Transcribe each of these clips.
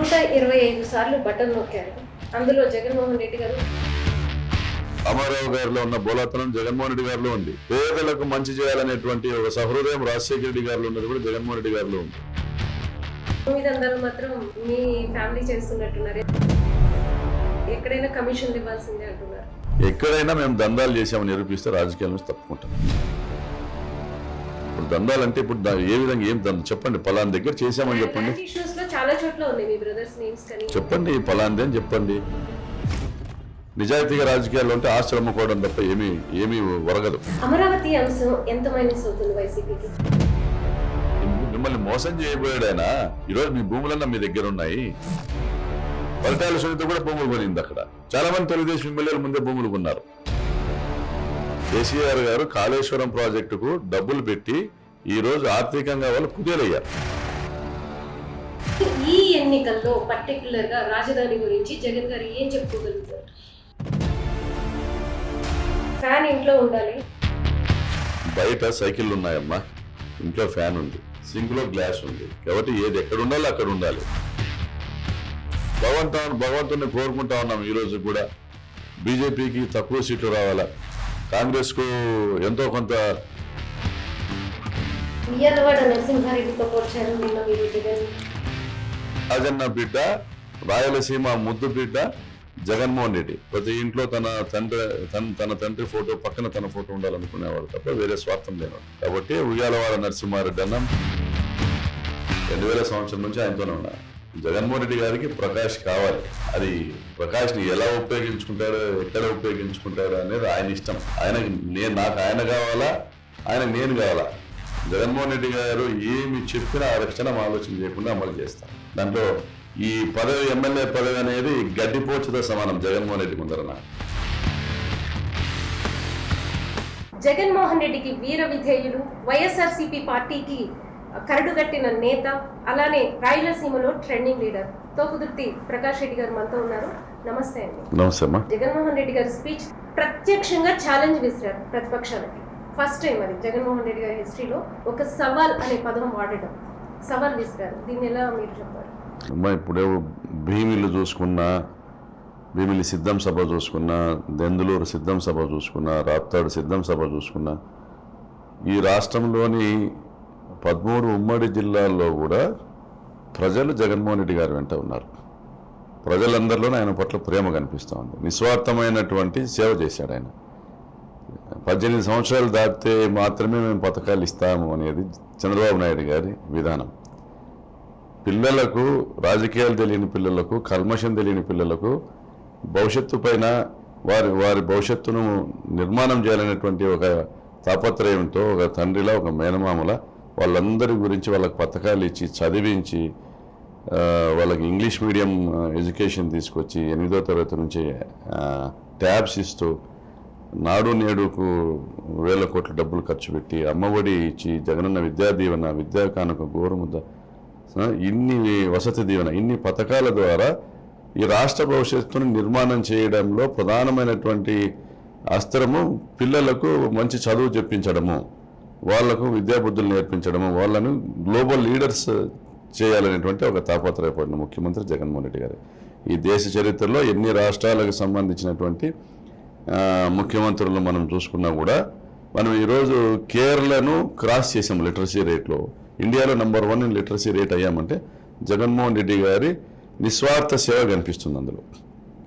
125 సార్లు బటన్ నొక్కారు. అందులో జగన్మోహన్ రెడ్డి గారు అమరావు గారిలో ఉన్న బోలతనం జగన్మోహన్ రెడ్డి గారిలో ఉంది. పేదలకు మంచి చేయాలనేటువంటి ఒక సహృదయం రాజశేఖర రెడ్డి గారిలో ఉన్నది కూడా జగన్మోహన్ రెడ్డి గారిలో ఉంది. మీదందరూ మాత్రం మీ ఫ్యామిలీ చేస్తున్నట్టున్నారు. ఎక్కడైనా కమిషన్లు ఇవ్వాల్సిందే అంటున్నారు. ఎక్కడైనా మేము దందాలు చేసామని నిరూపిస్తే రాజకీయాల నుంచి తప్పుకుంటాం. ఇప్పుడు దందాలు అంటే ఇప్పుడు ఏ విధంగా ఏం దందా చెప్పండి, పలానా దగ్గర చేసామని చెప్పండి. ఇష్యూస్ లో చాలా చోట్ల ఉంది మీ బ్రదర్స్ నేమ్స్ కానీ చెప్పండి, పలాంది అని చెప్పండి. నిజాయితీగా రాజకీయాల్లో ఉంటే ఆస్తులు అమ్ముకోవడం తప్ప ఏమీ ఒరగదు. అమరావతి అంశం ఎంత మైనస్ అవుతుంది వైసీపీకి? మిమ్మల్ని మోసం చేయబోయాడు ఆయన. ఈరోజు మీ భూములన్నా మీ దగ్గర ఉన్నాయి. ఫలితాల సునీత కూడా భూములు కొనింది. అక్కడ చాలా మంది తెలుగుదేశం ఎమ్మెల్యేలు ముందే భూములు కొన్నారు. కేసీఆర్ గారు కాళేశ్వరం ప్రాజెక్టుకు డబ్బులు పెట్టి ఈ రోజు ఆర్థికంగా వాళ్ళు కుదేలయ్యారు. ఈ ఎన్నికల్లో పర్టికులర్ గా రాజధాని గురించి జగన్ గారు ఏం చెప్పుకోగలుగుతారు? ఫ్యాన్ ఇంట్లో ఉండాలి, బయట సైకిళ్ళు ఉన్నాయమ్మా, ఇంట్లో ఫ్యాన్ ఉంది, సింక్ లో గ్లాస్ ఉంది, కాబట్టి ఏది ఎక్కడ ఉండాలో అక్కడ ఉండాలి. భగవంతుని కోరుకుంటా ఉన్నాం. ఈ రోజు కూడా బీజేపీకి తక్కువ సీట్లు రావాలా, కాంగ్రెస్ కు ఎంతో కొంత. ఉయ్యాలవాడ నరసింహారెడ్డితో పోల్చారు నిన్న మీరు జగన్. రాజన్న బిడ్డ, రాయలసీమ ముద్దు బిడ్డ జగన్మోహన్ రెడ్డి. ప్రతి ఇంట్లో తన తండ్రి ఫోటో పక్కన తన ఫోటో ఉండాలనుకునేవాడు తప్ప వేరే స్వార్థం లేనివాడు. కాబట్టి ఉయ్యాలవాడ నరసింహారెడ్డి అన్న 2000 సంవత్సరం నుంచి ఆయనతోనే ఉన్నారు. జగన్మోహన్ రెడ్డి గారికి ప్రకాష్ కావాలి. అది ప్రకాష్ని ఎలా ఉపయోగించుకుంటాడో, ఎక్కడ ఉపయోగించుకుంటాడో అనేది ఆయన ఇష్టం. నాకు ఆయన కావాలా, ఆయనకు నేను కావాలా. జగన్మోహన్ రెడ్డి గారు ఏమి చెప్పినా ఆ క్షణం ఆలోచన చేయకుండా అమలు చేస్తాం. దాంట్లో ఈ పదవి, ఎమ్మెల్యే పదవి అనేది గడ్డిపోచుతో సమానం జగన్మోహన్ రెడ్డి ముందరన. జగన్మోహన్ రెడ్డికి వీర విధేయులు, వైఎస్ఆర్సీపీ పార్టీకి కరడుగట్టిన నేత, అలానే రాయలసీమలో ట్రెండింగ్ లీడర్ తోపుదుర్తి ప్రకాష్ రెడ్డి గారు మనతో ఉన్నారు. నమస్తే అండి. నమస్తే అమ్మా. జగన్మోహన్ రెడ్డి గారి స్పీచ్ ప్రత్యక్షంగా ఛాలెంజ్ విసిరారు ప్రతిపక్షాలకి. ఫస్ట్ టైం అది జగన్మోహన్ రెడ్డి గారి హిస్టరీలో ఒక సవాల్ అనే పదం వాడడం, సవాల్ విసిరారు. దీన్ని ఎలా మీరు చెప్పారు? అమ్మా, ఇప్పుడే భీమిలి చూసుకున్నా, భీమిలి సిద్ధం సభ చూసుకున్నా, దెందులూరు సిద్ధం సభ చూసుకున్నా, రాప్తాడు సిద్ధం సభ చూసుకున్నా, ఈ రాష్ట్రంలోని 13 ఉమ్మడి జిల్లాల్లో కూడా ప్రజలు జగన్మోహన్ రెడ్డి గారి వెంట ఉన్నారు. ప్రజలందరిలోనే ఆయన పట్ల ప్రేమ కనిపిస్తూ ఉంది. నిస్వార్థమైనటువంటి సేవ చేశాడు ఆయన. 18 సంవత్సరాలు దాటితే మాత్రమే మేము పథకాలు ఇస్తాము అనేది చంద్రబాబు నాయుడు గారి విధానం. పిల్లలకు, రాజకీయాలు తెలియని పిల్లలకు, కల్మషం తెలియని పిల్లలకు భవిష్యత్తు పైన వారి భవిష్యత్తును నిర్మాణం చేయాలనేటువంటి ఒక తాపత్రయంతో ఒక తండ్రిలా, ఒక మేనమామల వాళ్ళందరి గురించి వాళ్ళకి పథకాలు ఇచ్చి చదివించి, వాళ్ళకి ఇంగ్లీష్ మీడియం ఎడ్యుకేషన్ తీసుకొచ్చి 8వ తరగతి నుంచి ట్యాబ్స్ ఇస్తూ, నాడు నేడుకు 1000 కోట్ల డబ్బులు ఖర్చు పెట్టి, అమ్మఒడి ఇచ్చి, జగనన్న విద్యా దీవెన, విద్యా కానుక, గోరుముద్ద, ఇన్ని వసతి దీవెన, ఇన్ని పథకాల ద్వారా ఈ రాష్ట్ర భవిష్యత్తును నిర్మాణం చేయడంలో ప్రధానమైనటువంటి అస్త్రము పిల్లలకు మంచి చదువు చెప్పించడము, వాళ్లకు విద్యాబుద్ధులు నేర్పించడము, వాళ్ళను గ్లోబల్ లీడర్స్ చేయాలనేటువంటి ఒక తాపత్రయపడిన ముఖ్యమంత్రి జగన్మోహన్ రెడ్డి గారు. ఈ దేశ చరిత్రలో ఎన్ని రాష్ట్రాలకు సంబంధించినటువంటి ముఖ్యమంత్రులు మనం చూసుకున్నా కూడా మనం ఈరోజు కేరళను క్రాస్ చేసాం లిటరసీ రేట్లో. ఇండియాలో నెంబర్ 1 ఇన్ లిటరసీ రేట్ అయ్యామంటే జగన్మోహన్ రెడ్డి గారి నిస్వార్థ సేవ కనిపిస్తుంది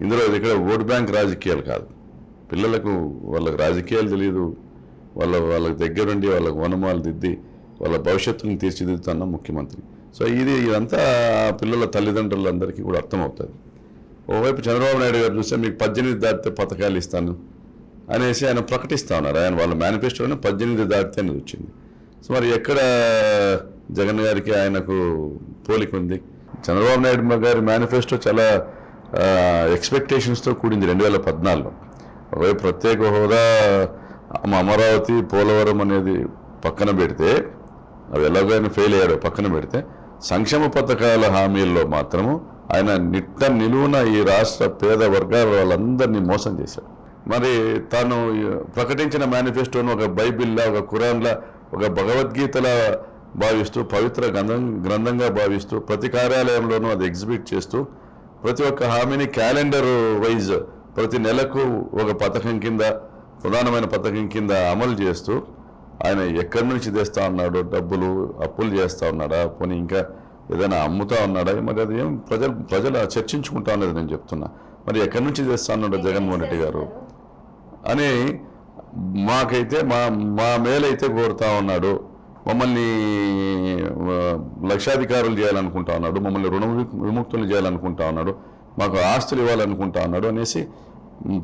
ఇందులో ఇది ఇక్కడ ఓట్ బ్యాంక్ రాజకీయాలు కాదు. పిల్లలకు వాళ్ళకి రాజకీయాలు తెలియదు, వాళ్ళకి దగ్గరుండి వాళ్ళకి వనమాలు దిద్ది వాళ్ళ భవిష్యత్తును తీర్చిదిద్దుతున్న ముఖ్యమంత్రి. సో ఇదంతా పిల్లల తల్లిదండ్రులందరికీ కూడా అర్థమవుతుంది. ఓవైపు చంద్రబాబు నాయుడు గారు చూస్తే మీకు 18 దాటితే పథకాలు ఇస్తాను అనేసి ఆయన ప్రకటిస్తూ ఉన్నారు. ఆయన వాళ్ళ మేనిఫెస్టోనే 18 దాటితే అనేది వచ్చింది. సో మరి ఎక్కడ జగన్ గారికి ఆయనకు పోలిక ఉంది? చంద్రబాబు నాయుడు గారి మేనిఫెస్టో చాలా ఎక్స్పెక్టేషన్స్తో కూడింది 2014లో. ఒకవైపు ప్రత్యేక హోదా, అమరావతి, పోలవరం అనేది పక్కన పెడితే, అవి ఎలాగైనా ఫెయిల్ అయ్యారో పక్కన పెడితే, సంక్షేమ పథకాల హామీల్లో మాత్రము ఆయన నిలువున ఈ రాష్ట్ర పేద వర్గాల వాళ్ళందరినీ మోసం చేశాడు. మరి తాను ప్రకటించిన మేనిఫెస్టోను ఒక బైబిల్లా, ఒక ఖురాన్లా, ఒక భగవద్గీతల భావిస్తూ పవిత్ర గ్రంథంగా భావిస్తూ ప్రతి కార్యాలయంలోనూ అది ఎగ్జిబిట్ చేస్తూ ప్రతి ఒక్క హామీని క్యాలెండర్ వైజ్ ప్రతి నెలకు ఒక పథకం కింద ప్రధానమైన పథకం కింద అమలు చేస్తూ ఆయన ఎక్కడి నుంచి తెస్తా ఉన్నాడు డబ్బులు, అప్పులు చేస్తూ ఉన్నాడా, పోనీ ఇంకా ఏదైనా అమ్ముతా ఉన్నాడా, మరి అది ఏం ప్రజలు చర్చించుకుంటా ఉన్నది నేను చెప్తున్నా. మరి ఎక్కడి నుంచి తెస్తా ఉన్నాడు జగన్మోహన్ రెడ్డి గారు అని మాకైతే మా మేలైతే కోరుతా ఉన్నాడు. మమ్మల్ని లక్షాధికారులు చేయాలనుకుంటా ఉన్నాడు, మమ్మల్ని రుణ విముక్తులు చేయాలనుకుంటా ఉన్నాడు, మాకు ఆస్తులు ఇవ్వాలనుకుంటా ఉన్నాడు అనేసి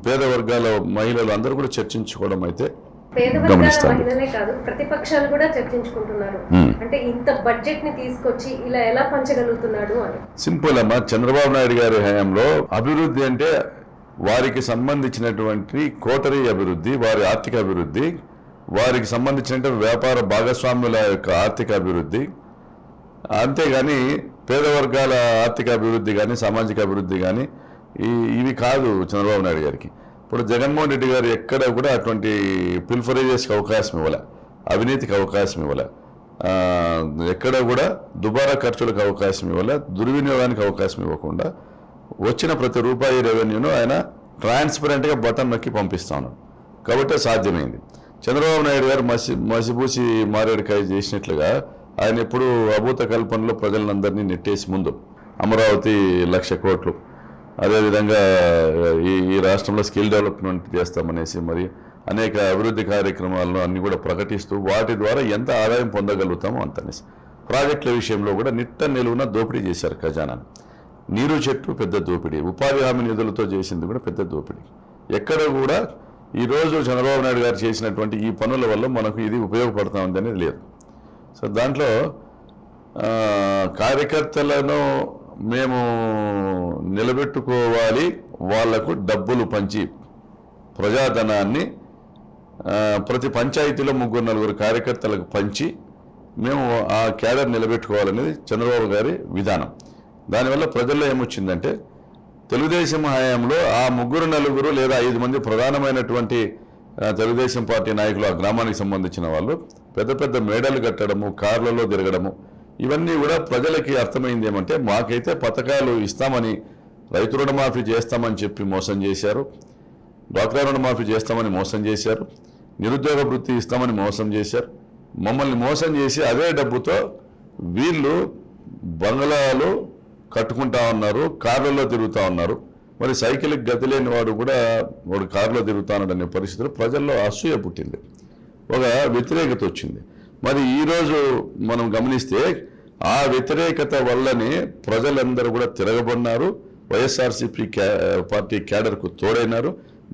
పేద వర్గాల మహిళలు అందరూ కూడా చర్చించుకోవడం అయితే పేద వర్గాల మహిళలే కాదు ప్రతిపక్షాలు కూడా చర్చించుకుంటున్నారు. అంటే ఇంత బడ్జెట్ ని తీసుకొచ్చి ఇలా ఎలా పంచగలుగుతున్నాడు అని. సింపుల్ అమ్మా, చంద్రబాబు నాయుడు గారి హయాంలో అభివృద్ధి అంటే వారికి సంబంధించినటువంటి కోటరీ అభివృద్ధి, వారి ఆర్థిక అభివృద్ధి, వారికి సంబంధించిన వ్యాపార భాగస్వాముల యొక్క ఆర్థిక అభివృద్ధి, అంతేగాని పేద వర్గాల ఆర్థిక అభివృద్ధి కానీ సామాజిక అభివృద్ధి కానీ ఇవి కాదు చంద్రబాబు నాయుడు గారికి. ఇప్పుడు జగన్మోహన్ రెడ్డి గారు ఎక్కడ కూడా అటువంటి పిల్ఫరేజెస్కి అవకాశం ఇవ్వలే, అవినీతికి అవకాశం ఇవ్వలే, ఎక్కడ కూడా దుబారా ఖర్చులకు అవకాశం ఇవ్వలే, దుర్వినియోగానికి అవకాశం ఇవ్వకుండా వచ్చిన ప్రతి రూపాయి రెవెన్యూను ఆయన ట్రాన్స్పరెంట్గా బటన్ నొక్కి పంపిస్తా ఉన్నాడు. కాబట్టి సాధ్యమైంది. చంద్రబాబు నాయుడు గారు మసిబూసి మారేడుకాయ చేసినట్లుగా ఆయన ఎప్పుడు అభూత కల్పనలో ప్రజలందరినీ నెట్టేసి ముందు అమరావతి 1,00,000 కోట్లు, అదేవిధంగా ఈ రాష్ట్రంలో స్కిల్ డెవలప్మెంట్ చేస్తామనేసి మరి అనేక అభివృద్ధి కార్యక్రమాలను అన్ని కూడా ప్రకటిస్తూ వాటి ద్వారా ఎంత ఆదాయం పొందగలుగుతామో అంతనేసి ప్రాజెక్టుల విషయంలో కూడా నిలువున దోపిడీ చేశారు ఖజానాను. నీరు చెట్టు పెద్ద దోపిడీ, ఉపాధి హామీ నిధులతో చేసింది కూడా పెద్ద దోపిడీ. ఎక్కడ కూడా ఈరోజు చంద్రబాబు నాయుడు గారు చేసినటువంటి ఈ పనుల వల్ల మనకు ఇది ఉపయోగపడతా ఉంది అనేది లేదు. సో దాంట్లో కార్యకర్తలను మేము నిలబెట్టుకోవాలి, వాళ్లకు డబ్బులు పంచి ప్రజాధనాన్ని ప్రతి పంచాయతీలో 3-4 కార్యకర్తలకు పంచి మేము ఆ క్యాడర్ నిలబెట్టుకోవాలనేది చంద్రబాబు గారి విధానం. దానివల్ల ప్రజల్లో ఏమొచ్చిందంటే తెలుగుదేశం హయాంలో ఆ 3-4 లేదా 5 మంది ప్రధానమైనటువంటి తెలుగుదేశం పార్టీ నాయకులు ఆ గ్రామానికి సంబంధించిన వాళ్ళు పెద్ద పెద్ద మేడలు కట్టడము, కార్లలో తిరగడము, ఇవన్నీ కూడా ప్రజలకి అర్థమైంది ఏమంటే మాకైతే పథకాలు ఇస్తామని, రైతు రుణమాఫీ చేస్తామని చెప్పి మోసం చేశారు, డ్వాక్రా రుణమాఫీ చేస్తామని మోసం చేశారు, నిరుద్యోగ వృత్తి ఇస్తామని మోసం చేశారు. మమ్మల్ని మోసం చేసి అదే డబ్బుతో వీళ్ళు బంగ్లాలు కట్టుకుంటా ఉన్నారు, కార్లలో తిరుగుతూ ఉన్నారు. మరి సైకిల్కి గతి లేని వాడు కూడా వాడు కారులో తిరుగుతాననే పరిస్థితులు ప్రజల్లో అసూయ పుట్టింది, ఒక వ్యతిరేకత వచ్చింది. మరి ఈరోజు మనం గమనిస్తే ఆ వ్యతిరేకత వల్లనే ప్రజలందరూ కూడా తిరగబడినారు, వైఎస్ఆర్సీపీ పార్టీ క్యాడర్కు తోడైనారు,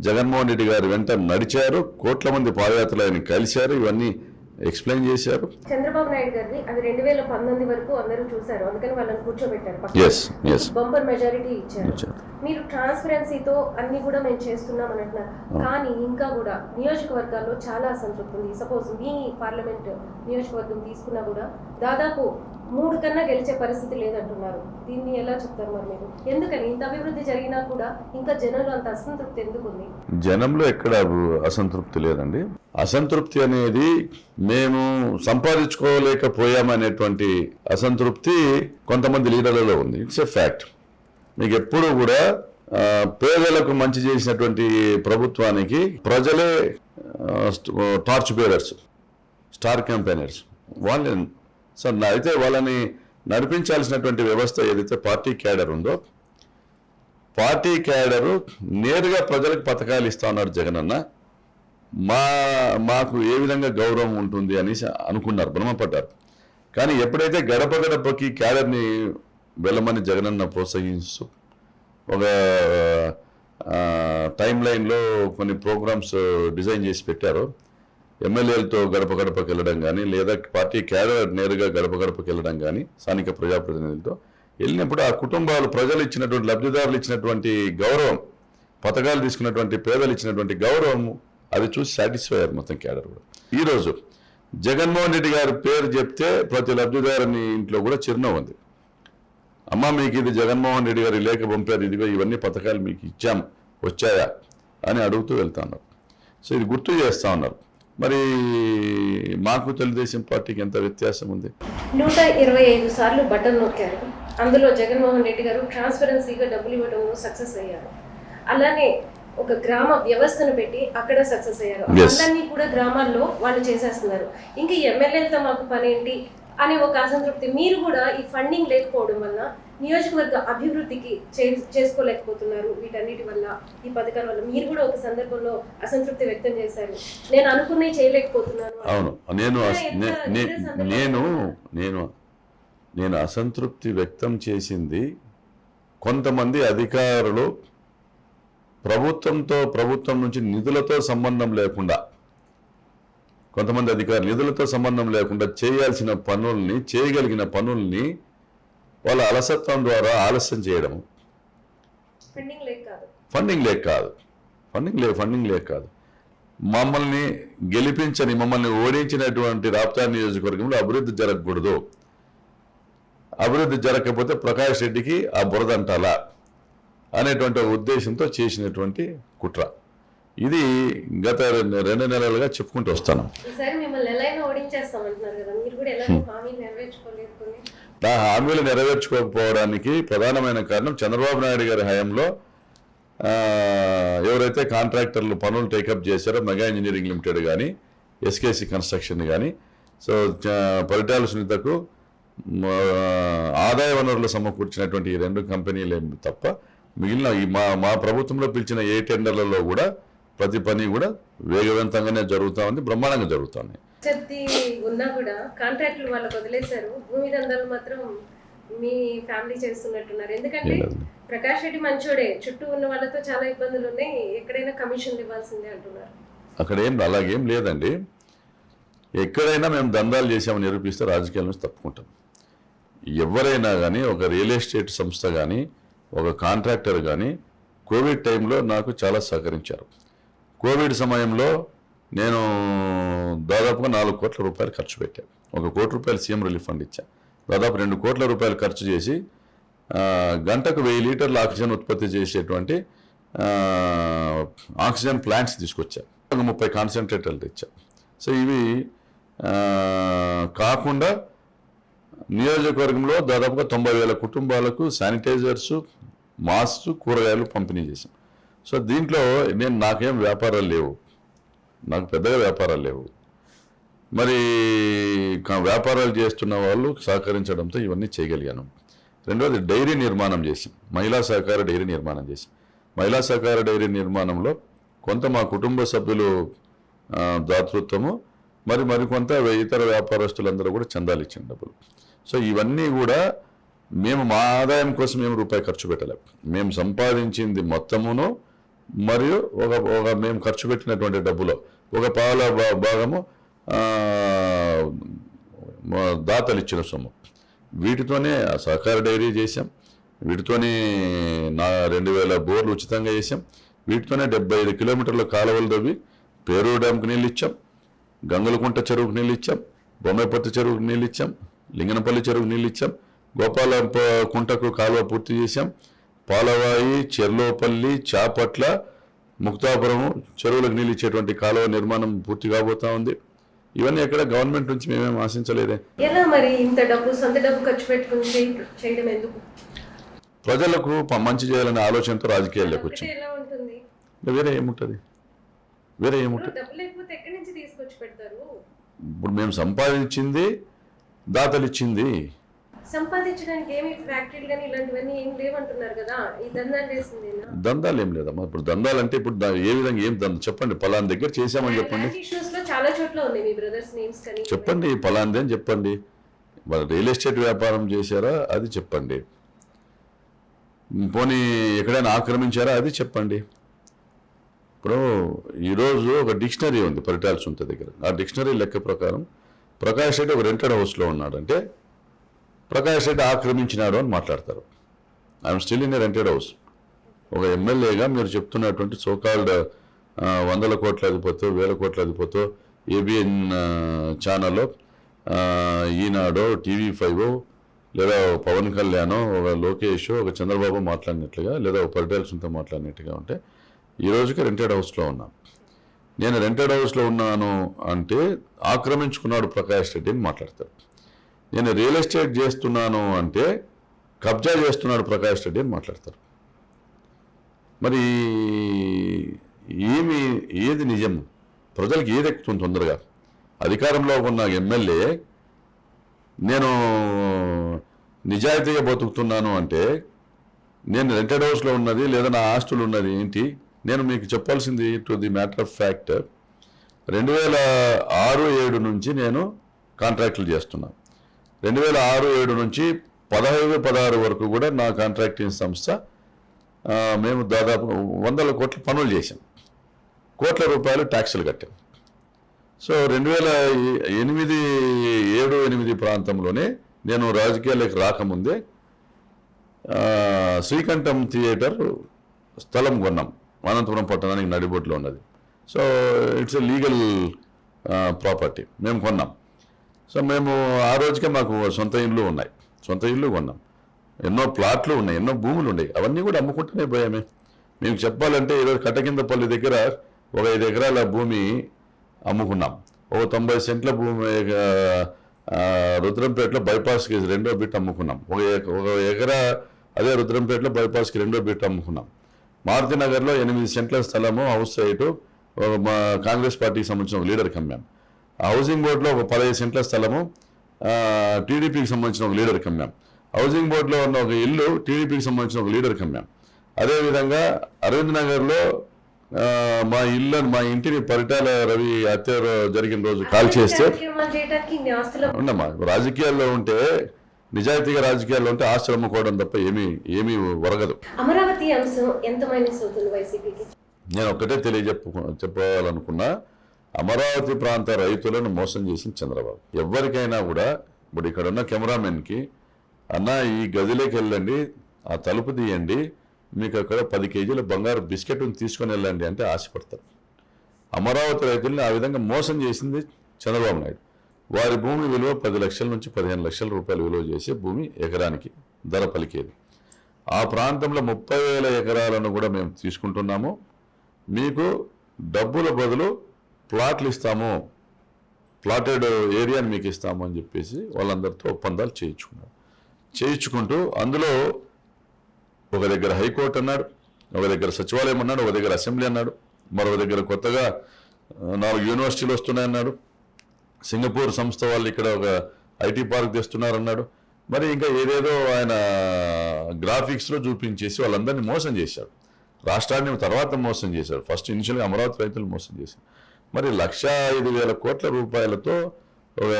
జగన్మోహన్ రెడ్డి గారి వెంట నడిచారు, కోట్ల మంది పాదయాత్రలు ఆయన కలిశారు, ఇవన్నీ ఎక్స్ప్లెయిన్ చేశారు. చంద్రబాబు నాయుడు గారిని అది 2019 వరకు అందరూ చూశారు, అందుకని వాళ్ళని కూర్చోబెట్టారు, బంపర్ మెజారిటీ ఇచ్చారు. మీరు ట్రాన్స్పరెన్సీతో అన్ని కూడా మేము చేస్తున్నాం అని అంటున్నారు. కానీ ఇంకా కూడా నియోజకవర్గాల్లో చాలా అసంతృప్తి ఉంది. సపోజ్ మీ పార్లమెంట్ నియోజకవర్గం తీసుకున్నా కూడా దాదాపు 3 కన్నా గెలిచే పరిస్థితి లేదంటున్నారు. దీన్ని ఎలా చెప్తారు మరి మీరు? ఎందుకని ఇంత అభివృద్ధి జరిగినా కూడా ఇంకా జనంలో అంత అసంతృప్తి ఎందుకు ఉంది? జనంలో ఎక్కడ అసంతృప్తి లేదండి. అసంతృప్తి అనేది మేము సంపాదించుకోలేకపోయామనేటువంటి అసంతృప్తి కొంతమంది లీడర్లలో ఉంది. It's a fact. మీకు ఎప్పుడు కూడా పేదలకు మంచి చేసినటువంటి ప్రభుత్వానికి ప్రజలే టార్చ్ బేరర్స్, స్టార్ క్యాంపెయినర్స్. వాళ్ళే అయితే వాళ్ళని నడిపించాల్సినటువంటి వ్యవస్థ ఏదైతే పార్టీ క్యాడర్ ఉందో, పార్టీ క్యాడరు నేరుగా ప్రజలకు పథకాలు ఇస్తా ఉన్నారు. జగనన్న మాకు ఏ విధంగా గౌరవం ఉంటుంది అనేసి అనుకున్నారు, భ్రమపడ్డారు. కానీ ఎప్పుడైతే గడప గడపకి క్యాడర్ని వెళ్ళమని జగనన్న ప్రోత్సహిస్తూ ఒక టైం లైన్లో కొన్ని ప్రోగ్రామ్స్ డిజైన్ చేసి పెట్టారో, ఎమ్మెల్యేలతో గడప గడపకి వెళ్ళడం కానీ, లేదా పార్టీ క్యాడర్ నేరుగా గడప గడపకి వెళ్ళడం కానీ, స్థానిక ప్రజాప్రతినిధులతో వెళ్ళినప్పుడు ఆ కుటుంబాలు, ప్రజలు ఇచ్చినటువంటి, లబ్ధిదారులు ఇచ్చినటువంటి గౌరవం, పథకాలు తీసుకున్నటువంటి పేదలు ఇచ్చినటువంటి గౌరవం, అది చూసి సాటిస్ఫై అయ్యారు మొత్తం క్యాడర్ కూడా. ఈరోజు జగన్మోహన్ రెడ్డి గారి పేరు చెప్తే ప్రతి లబ్ధిదారుని ఇంట్లో కూడా చిరునవ్వు ఉంది. అమ్మ మీకు ఇది జగన్మోహన్ రెడ్డి గారు లేఖ పంపారు, ఇదిగో ఇవన్నీ పథకాలు మీకు ఇచ్చాం, వచ్చాయా అని అడుగుతూ వెళ్తా ఉన్నారు. సో ఇది గుర్తు చేస్తూ ఉన్నారు. మరి మాకు తెలుగుదేశం పార్టీకి ఎంత వ్యత్యాసం ఉంది? 125 సార్లు బటన్ నొక్కారు. అందులో జగన్మోహన్ రెడ్డి గారు ట్రాన్స్పరెన్సీగా డబ్బులు ఇవ్వడంలో సక్సెస్ అయ్యారు. అలానే ఒక గ్రామ వ్యవస్థను పెట్టి అక్కడ సక్సెస్ అయ్యారు. అన్నీ కూడా గ్రామాల్లో వాళ్ళు చేసేస్తున్నారు. ఇంకా ఎమ్మెల్యేలతో మాకు పనేంటి అనే ఒక అసంతృప్తి. మీరు కూడా ఈ ఫండింగ్ లేకపోవడం వల్ల నియోజకవర్గ అభివృద్ధికి చేసుకోలేకపోతున్నారు. వీటన్నిటి వల్ల, ఈ పథకాల వల్ల మీరు కూడా ఒక సందర్భంలో అసంతృప్తి వ్యక్తం చేశారు. నేను అనుకునే చేయలేకపోతున్నాను. అవును, నేను అసంతృప్తి వ్యక్తం చేసింది కొంతమంది అధికారులు ప్రభుత్వం నుంచి నిధులతో సంబంధం లేకుండా, కొంతమంది అధికారులు నిధులతో సంబంధం లేకుండా చేయగలిగిన పనుల్ని వాళ్ళ అలసత్వం ద్వారా ఆలస్యం చేయడం. ఫండింగ్ లేక కాదు. మమ్మల్ని గెలిపించని, మమ్మల్ని ఓడించినటువంటి రాప్తాడు నియోజకవర్గంలో అభివృద్ధి జరగకూడదు, అభివృద్ధి జరగకపోతే ప్రకాష్ రెడ్డికి ఆ బురదంటాలా అనేటువంటి ఉద్దేశంతో చేసినటువంటి కుట్ర. ఇది గత 2 నెలలుగా చెప్పుకుంటూ వస్తాను. నా హామీలు నెరవేర్చుకోకపోవడానికి ప్రధానమైన కారణం చంద్రబాబు నాయుడు గారి హయాంలో ఎవరైతే కాంట్రాక్టర్లు పనులు టేకప్ చేశారో, మెగా ఇంజనీరింగ్ లిమిటెడ్ కానీ, ఎస్కేసి కన్స్ట్రక్షన్ కానీ, సో పరిటాల సునీతకు ఆదాయ వనరులు సమకూర్చినటువంటి ఈ 2 కంపెనీలే తప్ప మిగిలిన మా ప్రభుత్వంలో పిలిచిన ఏ టెండర్లలో కూడా ప్రతి పని కూడా వేగవంతంగానే జరుగుతూ ఉంది, బ్రహ్మాండంగా జరుగుతుంది. ఉన్నా కూడా కాంట్రాక్టులు వాళ్ళకి వదిలేశారు, భూమి దందాలు మాత్రం మీ ఫ్యామిలీ చేస్తున్నట్టున్నారు. ఎందుకంటే ప్రకాష్ రెడ్డి మంచోడే, చుట్టూ ఉన్న వాళ్ళతో చాలా ఇబ్బందులు ఉన్నాయి, ఎక్కడైనా కమిషన్లు ఇవ్వాల్సిందే అంటున్నారు. అక్కడ అలాగేం లేదండి. ఎక్కడైనా మేము దందాలు చేసామని నిరూపిస్తే రాజకీయాల నుంచి తప్పుకుంటాం. ఎవరైనా కానీ, ఒక రియల్ ఎస్టేట్ సంస్థ కానీ, ఒక కాంట్రాక్టర్ కానీ కోవిడ్ టైంలో నాకు చాలా సహకరించారు. కోవిడ్ సమయంలో నేను దాదాపుగా 4 కోట్ల రూపాయలు ఖర్చు పెట్టాను. 1 కోటి రూపాయలు సీఎం రిలీఫ్ ఫండ్ ఇచ్చాను. దాదాపు 2 కోట్ల రూపాయలు ఖర్చు చేసి గంటకు 1000 లీటర్ల ఆక్సిజన్ ఉత్పత్తి చేసేటువంటి ఆక్సిజన్ ప్లాంట్స్ తీసుకొచ్చాను. 30 కాన్సన్ట్రేటర్లు తెచ్చాను. సో ఇవి కాకుండా నియోజకవర్గంలో దాదాపుగా 90,000 కుటుంబాలకు శానిటైజర్స్, మాస్క్, కూరగాయలు పంపిణీ చేశాం. సో దీంట్లో నాకేం వ్యాపారాలు లేవు, నాకు పెద్దగా వ్యాపారాలు లేవు. మరి వ్యాపారాలు చేస్తున్న వాళ్ళు సహకరించడంతో ఇవన్నీ చేయగలిగాను. రెండవది డైరీ నిర్మాణం చేసాం, మహిళా సహకార డైరీ నిర్మాణం చేసాం. మహిళా సహకార డైరీ నిర్మాణంలో కొంత మా కుటుంబ సభ్యులు దాతృత్వము, మరికొంత ఇతర వ్యాపారస్తులందరూ కూడా చందాలు ఇచ్చిన డబ్బులు. సో ఇవన్నీ కూడా మేము మా ఆదాయం కోసం మేము రూపాయి ఖర్చు పెట్టలేము. మేము సంపాదించింది మొత్తమును మరియు ఒక మేము ఖర్చు పెట్టినటువంటి డబ్బులో ఒక పాల భాగము దాతలు ఇచ్చిన సొమ్ము. వీటితోనే సహకార డైరీ చేసాం, వీటితోనే 2000 బోర్లు ఉచితంగా చేసాం, వీటితోనే 75 కిలోమీటర్ల కాలువలు తవ్వి పేరూరు డ్యాంకు నీళ్ళు ఇచ్చాం, గంగులకుంట చెరువుకు నీళ్ళు ఇచ్చాం, బొమ్మైపత్తి చెరువుకు నీళ్ళు ఇచ్చాం, లింగనపల్లి చెరువుకు నీళ్ళు ఇచ్చాం, గోపాల కుంటకు కాలువ పూర్తి చేశాం, పాలవాయి, చెర్లోపల్లి, చాపట్ల, ముక్తాపురం చెరువులకు నీళ్ళు ఇచ్చేటువంటి కాలువ నిర్మాణం పూర్తి కాబోతా ఉంది. ఇవన్నీ ఎక్కడ గవర్నమెంట్ నుంచి మేమేం ఆశించలేదే. ఎలా మరి ఇంత డబ్బు, సొంత డబ్బు ఖర్చు పెట్టుకుని చేయడం ఎందుకు? ప్రజలకు మంచి చేయాలనే ఆలోచనతో రాజకీయాల్లోకి వచ్చాం. వేరే ఏముంటుంది? ఇప్పుడు మేము సంపాదించింది దాతలు ఇచ్చింది. సంపాదించడానికి ఏమి ఫ్యాక్టరీలు కానీ ఇలాంటివన్నీ ఏం లేవంటున్నారు కదా, ఈ దందాలు చేసిందేనా? దందాలు ఏం లేదమ్మా. ఇప్పుడు దందాలు అంటే ఇప్పుడు ఏ విధంగా ఏం చెప్పండి, పలానా దగ్గర చేసామని చెప్పండి. చాలా చోట్ల ఉన్నాయి మీ బ్రదర్స్ నేమ్స్ కానీ చెప్పండి, పలాంది అని చెప్పండి. వాళ్ళు రియల్ ఎస్టేట్ వ్యాపారం చేశారా అది చెప్పండి, పోనీ ఎక్కడైనా ఆక్రమించారా అది చెప్పండి. ఇప్పుడు ఈరోజు ఒక డిక్షనరీ ఉంది పరిటాల సునీత దగ్గర. ఆ డిక్షనరీ లెక్క ప్రకారం ప్రకాష్ రెడ్డి ఒక రెంటెడ్ హౌస్లో ఉన్నాడంటే ప్రకాష్ రెడ్డి ఆక్రమించినాడు అని మాట్లాడతారు. I'm still in a rented house. ఒక ఎమ్మెల్యేగా మీరు చెప్తున్నటువంటి సోకాల్డ్ 100 కోట్ల అధిపతో 1000 కోట్ల అధిపతో ఏబిఎన్ ఛానల్లో, ఈనాడో, TV5 లేదా పవన్ కళ్యాణ్, ఒక లోకేష్, ఒక చంద్రబాబు మాట్లాడినట్లుగా లేదా ఒక పరిటాల సునీత మాట్లాడినట్టుగా ఉంటే ఈ రోజుకి రెంటెడ్ హౌస్లో ఉన్నాం. నేను రెంటెడ్ హౌస్లో ఉన్నాను అంటే ఆక్రమించుకున్నాడు ప్రకాష్ రెడ్డి అని మాట్లాడతారు. నేను రియల్ ఎస్టేట్ చేస్తున్నాను అంటే కబ్జా చేస్తున్నాడు ప్రకాష్ రెడ్డి అని మాట్లాడతారు. మరి ఏది నిజం? ప్రజలకు ఏది ఎక్కుతుంది తొందరగా? అధికారంలో ఉన్న ఎమ్మెల్యే నేను నిజాయితీగా బతుకుతున్నాను అంటే నేను రెంటెడ్ హౌస్లో ఉన్నది లేదా నా ఆస్తులు ఉన్నది ఏంటి? నేను మీకు చెప్పాల్సింది to the matter of fact 2006-07 నుంచి నేను కాంట్రాక్టులు చేస్తున్నాను. 2006-07 నుంచి 15-16 వరకు కూడా నా కాంట్రాక్టింగ్ సంస్థ మేము దాదాపు 100 కోట్ల పనులు చేశాం, కోట్ల రూపాయలు ట్యాక్సులు కట్టాం. సో 2008 ప్రాంతంలోనే నేను రాజకీయాలకు రాకముందే శ్రీకంఠం థియేటర్ స్థలం కొన్నాం, అనంతపురం పట్టణానికి నడిబొట్టులో ఉన్నది. So it's a legal property, మేము కొన్నాం. సో మేము ఆ రోజుకే మాకు సొంత ఇల్లు కొన్నాం, ఎన్నో ప్లాట్లు ఉన్నాయి, ఎన్నో భూములు ఉన్నాయి, అవన్నీ కూడా అమ్ముకుంటూనే పోయామే. మేము చెప్పాలంటే ఈరోజు కట్టకిందపల్లి దగ్గర ఒక 5 ఎకరాల భూమి అమ్ముకున్నాం, ఒక 90 సెంట్ల భూమి రుద్రంపేటలో బైపాస్కి 2వ బిట్ అమ్ముకున్నాం, ఒక ఎకరా అదే రుద్రంపేటలో బైపాస్కి 2వ బిట్ అమ్ముకున్నాం. మారుతినగర్లో 8 సెంట్ల స్థలము హౌస్ సైటు మా కాంగ్రెస్ పార్టీకి సంబంధించిన ఒక లీడర్కి అమ్మాం. హౌసింగ్ బోర్డులో ఒక 15 సెంట్ల స్థలము టీడీపీకి సంబంధించిన ఒక లీడర్కి అమ్మాం. హౌసింగ్ బోర్డులో ఉన్న ఒక ఇల్లు టీడీపీకి సంబంధించిన ఒక లీడర్కి అమ్మాం. అదేవిధంగా అరవింద్ నగర్లో మా ఇంటిని పరిటాల రవి హత్య జరిగిన రోజు కాల్ చేస్తే ఉండమ్మా, రాజకీయాల్లో ఉంటే నిజాయితీగా రాజకీయాల్లో ఉంటే ఆస్తులు అమ్ముకోవడం తప్ప ఏమీ ఒరగదు. అమరావతి అంశం ఎంత మైనస్ అవుతుంది వైసీపీకి? నేను ఒక్కటే చెప్పాలనుకున్నా, అమరావతి ప్రాంత రైతులను మోసం చేసిన చంద్రబాబు. ఎవరికైనా కూడా ఇప్పుడు ఇక్కడ ఉన్న కెమెరామెన్కి అన్న ఈ గదిలోకి వెళ్ళండి, ఆ తలుపు తీయండి, మీకు అక్కడ 10 కేజీల బంగారు బిస్కెట్ని తీసుకొని వెళ్ళండి అంటే ఆశపడతారు. అమరావతి రైతుల్ని ఆ విధంగా మోసం చేసింది చంద్రబాబు నాయుడు. వారి భూమి విలువ 10 లక్షల నుంచి 15 లక్షల రూపాయలు విలువ చేసే భూమి ఎకరానికి ధర పలికేది. ఆ ప్రాంతంలో 30,000 ఎకరాలను కూడా మేము తీసుకుంటున్నాము, మీకు డబ్బుల బదులు ప్లాట్లు ఇస్తాము, ప్లాటెడ్ ఏరియాని మీకు ఇస్తాము అని చెప్పేసి వాళ్ళందరితో ఒప్పందాలు చేయించుకుంటూ అందులో ఒక దగ్గర హైకోర్టు అన్నాడు, ఒక దగ్గర సచివాలయం అన్నాడు, ఒక దగ్గర అసెంబ్లీ అన్నాడు, మరో దగ్గర కొత్తగా 4 యూనివర్సిటీలు వస్తున్నాయన్నాడు, సింగపూర్ సంస్థ వాళ్ళు ఇక్కడ ఒక ఐటీ పార్క్ తెస్తున్నారన్నాడు, మరి ఇంకా ఏదేదో ఆయన గ్రాఫిక్స్లో చూపించేసి వాళ్ళందరినీ మోసం చేశాడు. రాష్ట్రాన్ని తర్వాత మోసం చేశాడు. ఫస్ట్ ఇనిషియల్గా అమరావతి రైతులు మోసం చేశారు. మరి 1,05,000 కోట్ల రూపాయలతో ఒక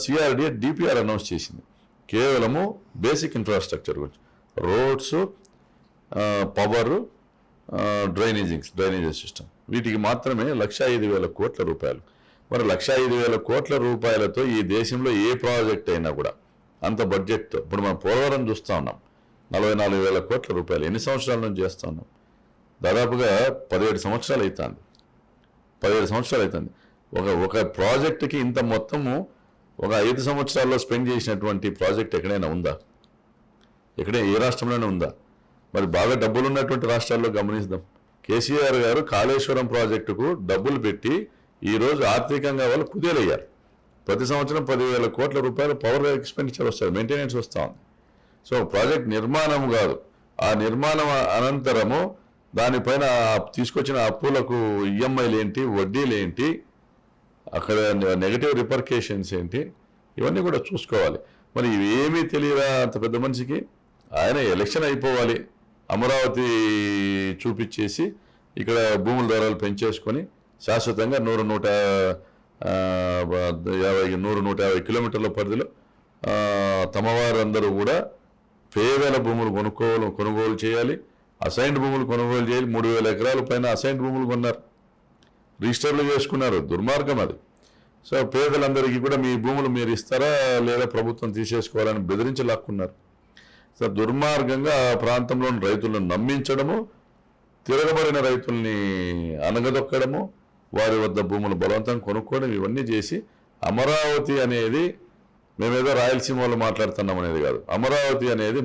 సిఆర్డీఏ డిపిఆర్ అనౌన్స్ చేసింది, కేవలము బేసిక్ ఇన్ఫ్రాస్ట్రక్చర్ గురించి, రోడ్స్, పవర్, డ్రైనేజ్ సిస్టమ్, వీటికి మాత్రమే 1,05,000 కోట్ల రూపాయలు. మరి 1,05,000 కోట్ల రూపాయలతో ఈ దేశంలో ఏ ప్రాజెక్ట్ అయినా కూడా అంత బడ్జెట్, ఇప్పుడు మనం పోలవరం చూస్తూ ఉన్నాం, 44,000 కోట్ల రూపాయలు ఎన్ని సంవత్సరాల నుంచి చేస్తూ ఉన్నాం? దాదాపుగా 17 సంవత్సరాలు అవుతుంది. ఒక ప్రాజెక్టుకి ఇంత మొత్తము ఒక 5 సంవత్సరాల్లో స్పెండ్ చేసినటువంటి ప్రాజెక్ట్ ఎక్కడైనా ఉందా? ఏ రాష్ట్రంలోనే ఉందా? మరి బాగా డబ్బులు ఉన్నటువంటి రాష్ట్రాల్లో గమనిద్దాం. కేసీఆర్ గారు కాళేశ్వరం ప్రాజెక్టుకు డబ్బులు పెట్టి ఈరోజు ఆర్థికంగా వాళ్ళు కుదేలయ్యారు. ప్రతి సంవత్సరం 10,000 కోట్ల రూపాయలు పవర్ ఎక్స్పెండిచర్ వస్తుంది, మెయింటెనెన్స్ వస్తూ ఉంది. సో ప్రాజెక్ట్ నిర్మాణం కాదు, ఆ నిర్మాణం అనంతరము దానిపైన తీసుకొచ్చిన అప్పులకు ఈఎంఐలు ఏంటి, వడ్డీలు ఏంటి, అక్కడ నెగటివ్ రిపర్కేషన్స్ ఏంటి, ఇవన్నీ కూడా చూసుకోవాలి. మరి ఇవేమీ తెలియదా అంత పెద్ద మనిషికి? ఆయన ఎలక్షన్ అయిపోవాలి, అమరావతి చూపించేసి ఇక్కడ భూముల ధరలు పెంచేసుకొని శాశ్వతంగా 100-150 కిలోమీటర్ల పరిధిలో తమ వారందరూ కూడా పేదల భూములు కొనుగోలు చేయాలి, అసైన్డ్ భూములు కొనుగోలు చేయాలి. 3,000 ఎకరాల పైన అసైన్డ్ భూములు కొన్నారు, రిజిస్టర్లు చేసుకున్నారు. దుర్మార్గం అది. సో పేదలందరికీ కూడా మీ భూములు మీరు ఇస్తారా లేదా ప్రభుత్వం తీసేసుకోవాలని బెదిరించి లాక్కున్నారు. సో దుర్మార్గంగా ఆ ప్రాంతంలోని రైతులను నమ్మించడము, తిరగబడిన రైతుల్ని అనగదొక్కడము, వారి వద్ద భూములు బలవంతం కొనుక్కోవడం, ఇవన్నీ చేసి అమరావతి అనేది మేమేదో రాయలసీమలో మాట్లాడుతున్నాం అనేది కాదు. అమరావతి అనేది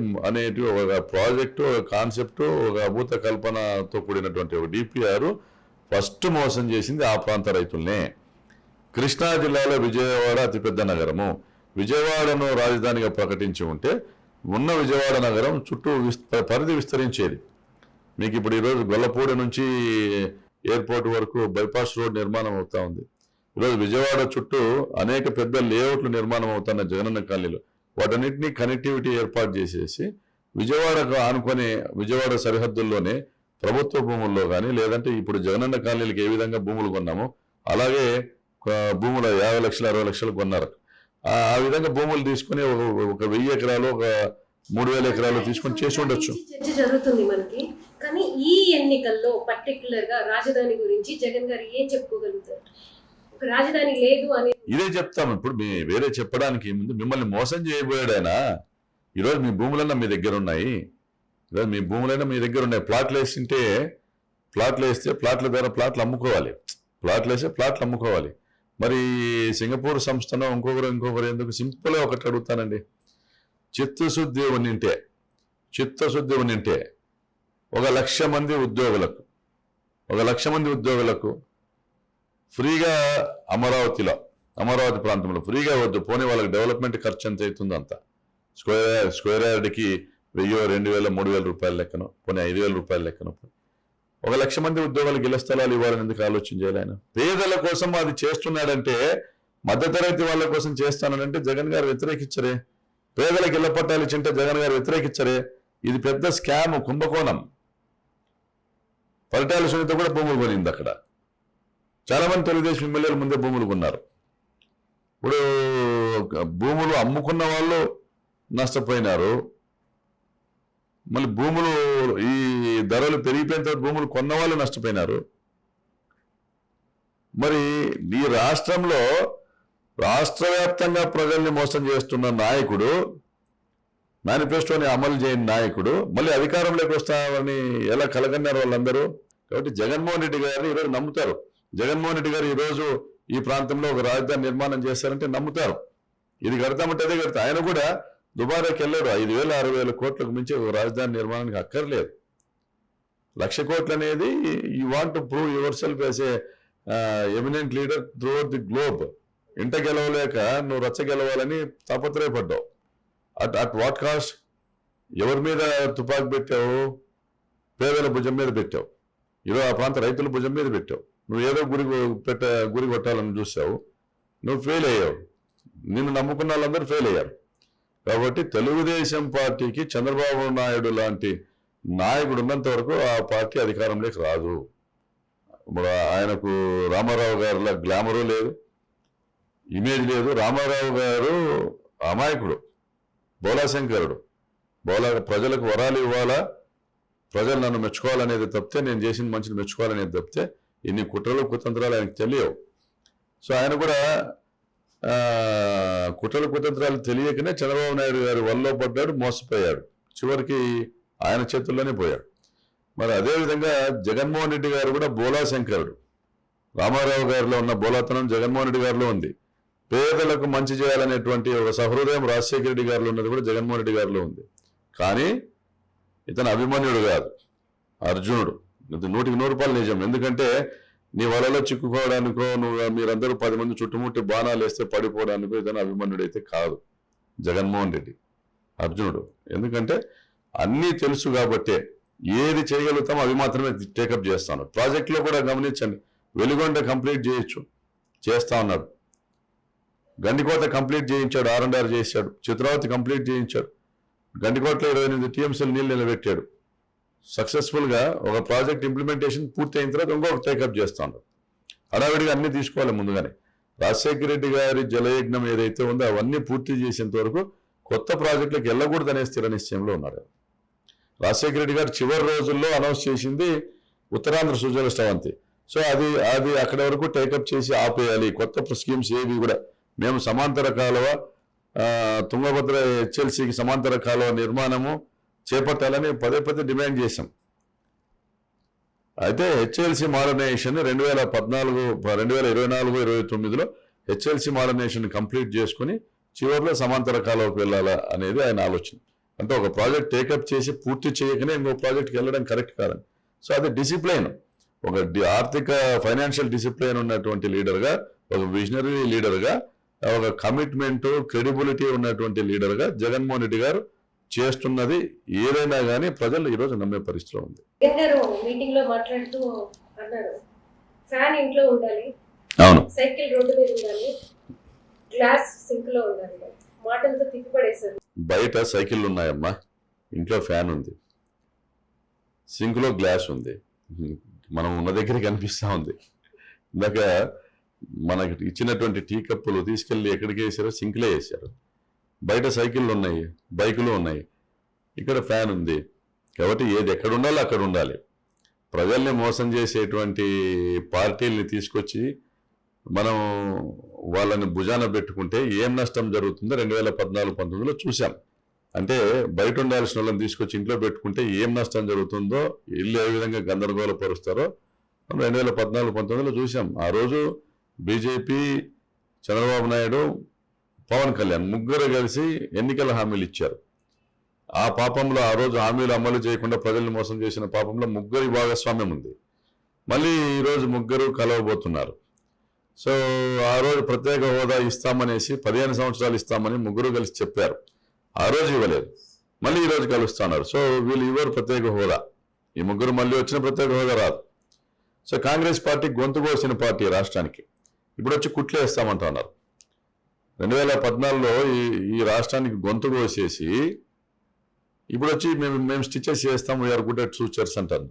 ఒక ప్రాజెక్టు, ఒక కాన్సెప్టు, ఒక అభూత కల్పనతో కూడినటువంటి ఒక డిపిఆర్ ఫస్ట్ మోసం చేసింది ఆ ప్రాంత రైతుల్నే. కృష్ణా జిల్లాలో విజయవాడ అతిపెద్ద నగరము. విజయవాడను రాజధానిగా ప్రకటించి ఉంటే ఉన్న విజయవాడ నగరం చుట్టూ పరిధి విస్తరించేది. మీకు ఇప్పుడు ఈరోజు గొల్లపూడి నుంచి ఎయిర్పోర్ట్ వరకు బైపాస్ రోడ్ నిర్మాణం అవుతా ఉంది. ఈరోజు విజయవాడ చుట్టూ అనేక పెద్ద లేఅవుట్లు నిర్మాణం అవుతున్న జగనన్న కాలనీలు. వాటన్నిటినీ కనెక్టివిటీ ఏర్పాటు చేసేసి విజయవాడకు ఆనుకొని విజయవాడ సరిహద్దుల్లోనే ప్రభుత్వ భూముల్లో కానీ లేదంటే ఇప్పుడు జగనన్న కాలనీలకు ఏ విధంగా భూములు కొన్నామో అలాగే భూములు 50 లక్షలు 60 లక్షలు కొన్నారు. ఆ విధంగా భూములు తీసుకుని ఒక 1000 ఎకరాలు ఒక 3000 ఎకరాలు తీసుకొని చేసి ఉండొచ్చు. చర్చ జరుగుతుంది మనకి. కానీ ఈ ఎన్నికల్లో పర్టికులర్ గా రాజధాని గురించి జగన్ గారు ఏం చెప్పుకోగలుగుతారు? ఒక రాజధాని లేదు అని ఇదే చెప్తాం. ఇప్పుడు వేరే చెప్పడానికి ముందు మిమ్మల్ని మోసం చేయబోయాడు ఆయన. ఈరోజు మీ భూములన్నా మీ దగ్గర ఉన్నాయి. ఈరోజు మీ భూములైనా మీ దగ్గర ఉన్నాయి. ప్లాట్లు వేస్తే ప్లాట్ల ద్వారా ప్లాట్లు అమ్ముకోవాలి. ప్లాట్లు వేస్తే ప్లాట్లు అమ్ముకోవాలి. మరి సింగపూర్ సంస్థను ఇంకొకరు ఎందుకు? సింపుల్గా ఒకటి అడుగుతానండి. చిత్తశుద్ధి ఉంటే 1,00,000 మంది ఉద్యోగులకు ఫ్రీగా అమరావతి ప్రాంతంలో ఫ్రీగా వద్దు పోనీ వాళ్ళకి డెవలప్మెంట్ ఖర్చు ఎంత అవుతుందో అంత స్క్వేర్ యార్డ్కి 1,000, 2,000, 3,000 రూపాయల లెక్కను పోనీ 5,000 రూపాయల లెక్కను 1,00,000 మంది ఉద్యోగాలకు ఇళ్ల స్థలాలు ఇవ్వాలని ఎందుకు ఆలోచన చేయాలి ఆయన? పేదల కోసం అది చేస్తున్నాడంటే, మధ్యతరగతి వాళ్ళ కోసం చేస్తానంటే జగన్ గారు వ్యతిరేకించరే. పేదలకు ఇళ్ల పట్టాలు ఇచ్చింటే జగన్ గారు వ్యతిరేకించరే. ఇది పెద్ద స్కామ్, కుంభకోణం. పరిటాల సునీత కూడా భూములు కొనింది అక్కడ. చాలా మంది తెలుగుదేశం ఎమ్మెల్యేలు ముందే భూములు కొన్నారు. ఇప్పుడు భూములు అమ్ముకున్న వాళ్ళు నష్టపోయినారు. మళ్ళీ భూములు ఈ ధరలు పెరిగిపోయిన తర్వాత భూములు కొన్న వాళ్ళు నష్టపోయినారు. మరి ఈ రాష్ట్రంలో రాష్ట్ర వ్యాప్తంగా ప్రజల్ని మోసం చేస్తున్న నాయకుడు, మేనిఫెస్టోని అమలు చేయని నాయకుడు మళ్ళీ అధికారంలోకి వస్తామని ఎలా కలగన్నారు వాళ్ళందరూ? కాబట్టి జగన్మోహన్ రెడ్డి గారిని ఈరోజు నమ్ముతారు. జగన్మోహన్ రెడ్డి గారు ఈరోజు ఈ ప్రాంతంలో ఒక రాజధాని నిర్మాణం చేస్తారంటే నమ్ముతారు. ఇది కడతామంటే అదే కడతా. ఆయన కూడా దుబారాకి వెళ్ళాడు. 5,000, 6,000 కోట్లకు మించి ఒక రాజధాని నిర్మాణానికి అక్కర్లేదు. 1,00,000 కోట్లు అనేది you want to prove your self as a eminent leader through the globe. ఇంట గెలవలేక నువ్వు రచ్చ గెలవాలని తాపత్రయపడ్డావు. At what cost? ఎవరి మీద తుపాకి పెట్టావు? పేదల భుజం మీద పెట్టావు. ఈరోజు ఆ ప్రాంత రైతుల భుజం మీద పెట్టావు. నువ్వు ఏదో గురి కొట్టాలని చూసావు. నువ్వు ఫెయిల్ అయ్యావు. నిన్ను నమ్ముకున్న వాళ్ళందరూ ఫెయిల్ అయ్యారు. కాబట్టి తెలుగుదేశం పార్టీకి చంద్రబాబు నాయుడు లాంటి నాయకుడు ఉన్నంత వరకు ఆ పార్టీ అధికారంలోకి రాదు. ఇప్పుడు ఆయనకు రామారావు గారిలా గ్లామరు లేదు, ఇమేజ్ లేదు. రామారావు గారు అమాయకుడు, బోలాశంకరుడు. ప్రజలకు వరాలు ఇవ్వాలా, ప్రజలు నన్ను మెచ్చుకోవాలనేది తప్పితే, నేను చేసిన మంచిని మెచ్చుకోవాలనేది తప్పితే ఇన్ని కుట్రలు కుతంత్రాలు ఆయనకు తెలియవు. సో ఆయన కూడా కుట్రలు కుతంత్రాలు తెలియకనే చంద్రబాబు నాయుడు గారి వల్ల పడ్డాడు, మోసపోయాడు. చివరికి ఆయన చేతుల్లోనే పోయాడు. మరి అదేవిధంగా జగన్మోహన్ రెడ్డి గారు కూడా బోలాశంకరుడు. రామారావు గారిలో ఉన్న బోలాతనం జగన్మోహన్ రెడ్డి గారిలో ఉంది. పేదలకు మంచి చేయాలనేటువంటి ఒక సహృదయం రాజశేఖర రెడ్డి గారిలో ఉన్నది కూడా జగన్మోహన్ రెడ్డి గారిలో ఉంది. కానీ ఇతను అభిమన్యుడు కాదు, అర్జునుడు. ఇది 100% నిజం. ఎందుకంటే నీ వలలో చిక్కుకోవడానికో మీరందరూ 10 మంది చుట్టుముట్టి బాణాలు వేస్తే పడిపోవడానికో ఇతను అభిమన్యుడైతే కాదు జగన్మోహన్ రెడ్డి, అర్జునుడు. ఎందుకంటే అన్నీ తెలుసు కాబట్టే ఏది చేయగలుగుతామో అవి మాత్రమే టేకప్ చేస్తాను. ప్రాజెక్టులో కూడా గమనించండి, వెలుగొండ కంప్లీట్ చేస్తా ఉన్నాడు. గండికోట కంప్లీట్ చేయించాడు, R&R చేశాడు. చిత్రావతి కంప్లీట్ చేయించాడు. గండికోటలో 28 TMCల నీళ్ళు నిలబెట్టాడు. సక్సెస్ఫుల్గా ఒక ప్రాజెక్ట్ ఇంప్లిమెంటేషన్ పూర్తి అయిన తర్వాత ఇంకొక టేకప్ చేస్తాడు. హడావిడిగా అన్ని తీసుకోవాలి ముందుగానే. రాజశేఖర రెడ్డి గారి జలయజ్ఞం ఏదైతే ఉందో అవన్నీ పూర్తి చేసేంత వరకు కొత్త ప్రాజెక్టులకు వెళ్ళకూడదనే స్థిర నిశ్చయంలో ఉన్నారు. రాజశేఖర రెడ్డి గారు చివరి రోజుల్లో అనౌన్స్ చేసింది ఉత్తరాంధ్ర సుజల స్రవంతి. సో అది అక్కడి వరకు టేకప్ చేసి ఆపేయాలి. కొత్త స్కీమ్స్ ఏవి కూడా మేము సమాంతర కాలువ, తుంగభద్ర HLCకి సమాంతర కాలువ నిర్మాణము చేపట్టాలని పదే డిమాండ్ చేశాం. అయితే HLC మోడర్నైజేషన్ 2024-29లో HLC మోడర్నైజేషన్ కంప్లీట్ చేసుకుని చివరిలో సమాంతర కాలువకు వెళ్ళాలా అనేది ఆయన ఆలోచన. అంటే ఒక ప్రాజెక్ట్ టేకప్ చేసి పూర్తి చేయకనే ఇంకో ప్రాజెక్ట్కి వెళ్ళడం కరెక్ట్ కాదని. సో అది డిసిప్లైన్. ఒక ఆర్థిక ఫైనాన్షియల్ డిసిప్లిన్ ఉన్నటువంటి లీడర్గా, ఒక విజనరీ లీడర్గా, ఒక కమిట్మెంట్ క్రెడిబిలిటీ ఉన్నటువంటి లీడర్గా జగన్మోహన్ రెడ్డి గారు చేస్తున్నది ఏదైనా కానీ ప్రజలు ఈరోజు నమ్మే పరిస్థితిలో ఉంది. జగన్ గారు మీటింగ్ లో మాట్లాడుతూ అన్నారు, ఫ్యాన్ ఇంట్లో ఉండాలి, అవును, సైకిల్ రోడ్డు మీద ఉండాలి, గ్లాస్ సింక్ లో ఉండాలి, మాటలతో తిప్పిపడేశారు. బయట సైకిళ్ళు ఉన్నాయమ్మా, ఇంట్లో ఫ్యాన్ ఉంది, సింక్లో గ్లాస్ ఉంది, మనం ఉన్న దగ్గర కనిపిస్తూ ఉంది. ఇందాక మనకి ఇచ్చినటువంటి టీ కప్పులు తీసుకెళ్ళి ఎక్కడికి వేసారో సింక్లే వేసారు. బయట సైకిళ్ళు ఉన్నాయి, బైకులు ఉన్నాయి, ఇక్కడ ఫ్యాన్ ఉంది. కాబట్టి ఏది ఎక్కడ ఉండాలో అక్కడ ఉండాలి. ప్రజల్ని మోసం చేసేటువంటి పార్టీల్ని తీసుకొచ్చి మనం వాళ్ళని భుజాన పెట్టుకుంటే ఏం నష్టం జరుగుతుందో 2014-19లో చూసాం. అంటే బయట ఉండాల్సిన వాళ్ళని తీసుకొచ్చి ఇంట్లో పెట్టుకుంటే ఏం నష్టం జరుగుతుందో, ఇల్లు ఏ విధంగా గందరగోళపరుస్తారో 2014-19లో చూసాం. ఆ రోజు బీజేపీ, చంద్రబాబు నాయుడు, పవన్ కళ్యాణ్ ముగ్గురు కలిసి ఎన్నికల హామీలు ఇచ్చారు. ఆ పాపంలో ఆ రోజు హామీలు అమలు చేయకుండా ప్రజల్ని మోసం చేసిన పాపంలో ముగ్గురి భాగస్వామ్యం ఉంది. మళ్ళీ ఈరోజు ముగ్గురు కలవబోతున్నారు. సో ఆ రోజు ప్రత్యేక హోదా ఇస్తామనేసి 15 సంవత్సరాలు ఇస్తామని ముగ్గురు కలిసి చెప్పారు. ఆ రోజు ఇవ్వలేదు, మళ్ళీ ఈరోజు కలుస్తున్నారు. సో వీళ్ళు ఇవ్వరు ప్రత్యేక హోదా. ఈ ముగ్గురు మళ్ళీ వచ్చిన ప్రత్యేక హోదా రాదు. సో కాంగ్రెస్ పార్టీ గొంతు కోసిన పార్టీ రాష్ట్రానికి ఇప్పుడు వచ్చి కుట్లు వేస్తామంటా ఉన్నారు. 2014లో ఈ రాష్ట్రానికి గొంతు కోసేసి ఇప్పుడు వచ్చి మేము స్టిచెస్ చేస్తాం, వీఆర్ గుడ్ అట్ సూచర్స్ అంటారు.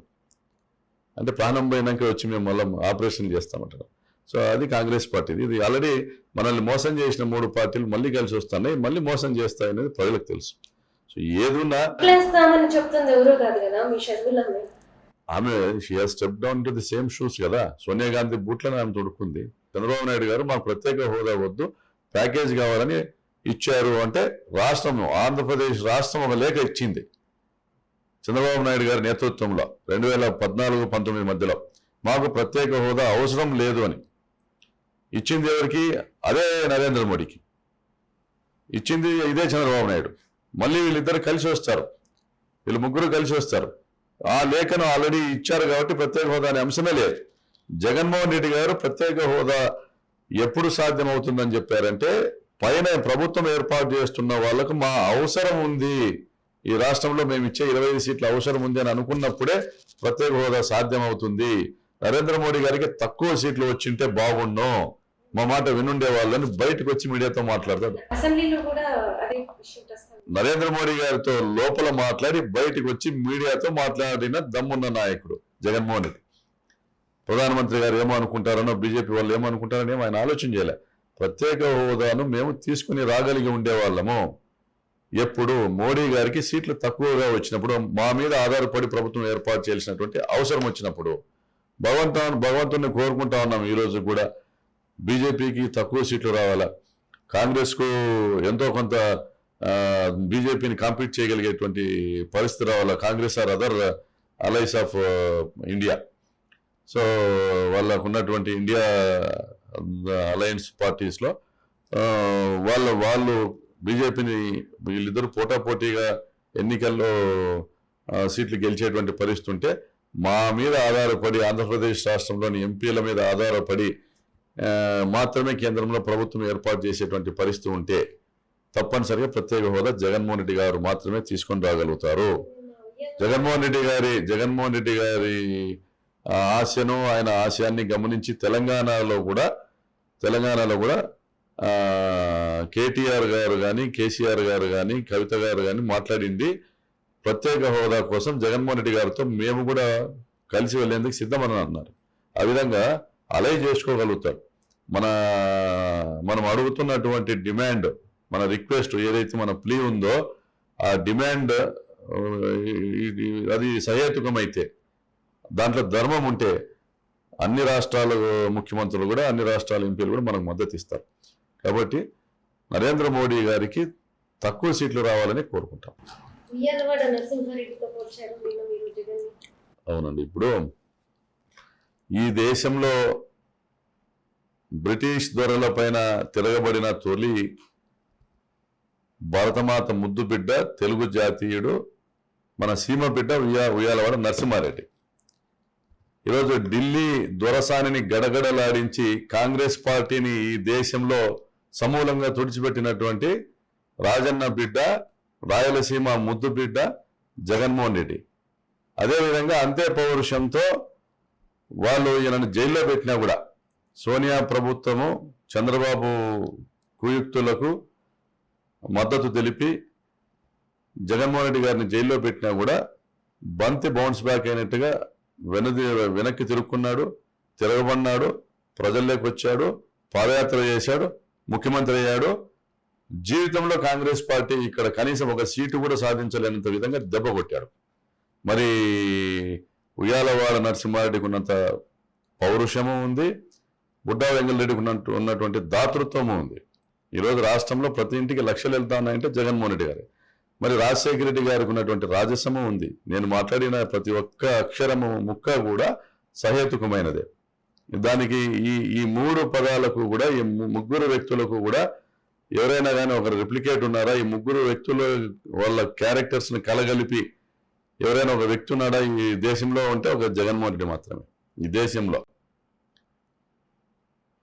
అంటే ప్రాణం పోయినాక వచ్చి మేము మళ్ళీ ఆపరేషన్ చేస్తామంటారు. సో అది కాంగ్రెస్ పార్టీది. ఇది ఆల్రెడీ మనల్ని మోసం చేసిన 3 పార్టీలు మళ్ళీ కలిసి వస్తున్నాయి, మళ్ళీ మోసం చేస్తాయి అనేది ప్రజలకు తెలుసు. సో ఏదున్నా చెప్తుంది ఎవరో కాదు కదా, మీ షర్మిలమ్మ. ఆమె she has step down to the same shoes కదా. సోనియా గాంధీ బూట్లను ఆమె తొడుక్కుంది. చంద్రబాబు నాయుడు గారు మాకు ప్రత్యేక హోదా వద్దు, ప్యాకేజ్ కావాలని ఇచ్చారు. అంటే రాష్ట్రం, ఆంధ్రప్రదేశ్ రాష్ట్రం ఒక లేఖ ఇచ్చింది చంద్రబాబు నాయుడు గారి నేతృత్వంలో 2014-19 మధ్యలో, మాకు ప్రత్యేక హోదా అవసరం లేదు అని. ఇచ్చింది ఎవరికి? అదే నరేంద్ర మోడీకి ఇచ్చింది, ఇదే చంద్రబాబు నాయుడు. మళ్ళీ వీళ్ళిద్దరు కలిసి వస్తారు, వీళ్ళు ముగ్గురు కలిసి వస్తారు. ఆ లేఖను ఆల్రెడీ ఇచ్చారు కాబట్టి ప్రత్యేక హోదా అనే అంశమే లేదు. జగన్మోహన్ రెడ్డి గారు ప్రత్యేక హోదా ఎప్పుడు సాధ్యమవుతుందని చెప్పారంటే, పైన ప్రభుత్వం ఏర్పాటు చేస్తున్న వాళ్లకు మా అవసరం ఉంది, ఈ రాష్ట్రంలో మేము ఇచ్చే 25 సీట్ల అవసరం ఉంది అని అనుకున్నప్పుడే ప్రత్యేక హోదా సాధ్యమవుతుంది. నరేంద్ర మోడీ గారికి తక్కువ సీట్లు వచ్చింటే బాగుండు, మా మాట వినుండే వాళ్ళని బయటకు వచ్చి మీడియాతో మాట్లాడతాడు. నరేంద్ర మోడీ గారితో లోపల మాట్లాడి బయటకు వచ్చి మీడియాతో మాట్లాడిన దమ్మున్న నాయకుడు జగన్మోహన్ రెడ్డి. ప్రధానమంత్రి గారు ఏమో అనుకుంటారనో, బీజేపీ వాళ్ళు ఏమో అనుకుంటారని ఆయన ఆలోచన చేయలే. ప్రత్యేక హోదాను మేము తీసుకుని రాగలిగి ఉండేవాళ్ళము ఎప్పుడు మోడీ గారికి సీట్లు తక్కువగా వచ్చినప్పుడు, మా మీద ఆధారపడి ప్రభుత్వం ఏర్పాటు చేయాల్సినటువంటి అవసరం వచ్చినప్పుడు. భగవంతుని కోరుకుంటా ఉన్నాం. ఈరోజు కూడా బీజేపీకి తక్కువ సీట్లు రావాలా, కాంగ్రెస్కు ఎంతో కొంత బీజేపీని కాంపీట్ చేయగలిగేటువంటి పరిస్థితి రావాలా. Congress or other allies of India. So వాళ్ళకు ఉన్నటువంటి ఇండియా అలయన్స్ పార్టీస్లో వాళ్ళు బీజేపీని, వీళ్ళిద్దరూ పోటాపోటీగా ఎన్నికల్లో సీట్లు గెలిచేటువంటి పరిస్థితి ఉంటే, మా మీద ఆధారపడి ఆంధ్రప్రదేశ్ రాష్ట్రంలోని ఎంపీల మీద ఆధారపడి మాత్రమే కేంద్రంలో ప్రభుత్వం ఏర్పాటు చేసేటువంటి పరిస్థితి ఉంటే తప్పనిసరిగా ప్రత్యేక హోదా జగన్మోహన్ రెడ్డి గారు మాత్రమే తీసుకొని రాగలుగుతారు. జగన్మోహన్ రెడ్డి గారి ఆశను, ఆయన ఆశయాన్ని గమనించి తెలంగాణలో కూడా కేటీఆర్ గారు కానీ, కేసీఆర్ గారు కానీ, కవిత గారు కానీ మాట్లాడింది ప్రత్యేక హోదా కోసం జగన్మోహన్ రెడ్డి గారితో మేము కూడా కలిసి వెళ్లేందుకు సిద్ధమని అన్నారు. ఆ విధంగా అలై చేసుకోగలుగుతారు. మనం అడుగుతున్నటువంటి డిమాండ్, మన రిక్వెస్ట్ ఏదైతే మన ప్లీ ఉందో, ఆ డిమాండ్ అది సహేతుకమైతే, దాంట్లో ధర్మం ఉంటే అన్ని రాష్ట్రాల ముఖ్యమంత్రులు కూడా, అన్ని రాష్ట్రాల ఎంపీలు కూడా మనకు మద్దతు ఇస్తారు. కాబట్టి నరేంద్ర మోడీ గారికి తక్కువ సీట్లు రావాలని కోరుకుంటాం. అవునండి. ఇప్పుడు ఈ దేశంలో బ్రిటిష్ దొరల పైన తిరగబడిన తొలి భారతమాత ముద్దు బిడ్డ, తెలుగు జాతీయుడు, మన సీమ బిడ్డ ఉయ్యాలవాడ నరసింహారెడ్డి. ఈరోజు ఢిల్లీ దొరసానిని గడగడలాడించి కాంగ్రెస్ పార్టీని ఈ దేశంలో సమూలంగా తుడిచిపెట్టినటువంటి రాజన్న బిడ్డ, రాయలసీమ ముద్దు బిడ్డ జగన్మోహన్ రెడ్డి. అదేవిధంగా అంతే పౌరుషంతో వాళ్ళు ఈయనను జైల్లో పెట్టినా కూడా సోనియా ప్రభుత్వము చంద్రబాబు కుయుక్తులకు మద్దతు తెలిపి జగన్మోహన్ రెడ్డి గారిని జైల్లో పెట్టినా కూడా బంతి బౌన్స్ బ్యాక్ అయినట్టుగా వెనక్కి తిరుక్కున్నాడు, తిరగబడినాడు, ప్రజల్లోకి వచ్చాడు, పాదయాత్ర చేశాడు, ముఖ్యమంత్రి అయ్యాడు. జీవితంలో కాంగ్రెస్ పార్టీ ఇక్కడ కనీసం ఒక సీటు కూడా సాధించలేనంత విధంగా దెబ్బ కొట్టాడు. మరి ఉయ్యాలవాడ నరసింహారెడ్డికి ఉన్నంత పౌరుషము ఉంది, బుడ్డా వెంగళరెడ్డికి ఉన్నటువంటి దాతృత్వము ఉంది. ఈరోజు రాష్ట్రంలో ప్రతి ఇంటికి లక్షలు వెళ్తా ఉన్నాయంటే జగన్మోహన్ రెడ్డి గారు. మరి రాజశేఖర రెడ్డి గారికి ఉన్నటువంటి రాజసము ఉంది. నేను మాట్లాడిన ప్రతి ఒక్క అక్షరము ముక్క కూడా సహేతుకమైనదే. దానికి ఈ మూడు పదాలకు కూడా, ఈ ముగ్గురు వ్యక్తులకు కూడా ఎవరైనా కానీ ఒకరు రిప్లికేట్ ఉన్నారా? ఈ ముగ్గురు వ్యక్తుల వాళ్ళ క్యారెక్టర్స్ని కలగలిపి ఎవరైనా ఒక వ్యక్తి ఉన్నాడా ఈ దేశంలో? అంటే ఒక జగన్మోహన్ రెడ్డి మాత్రమే. ఈ దేశంలో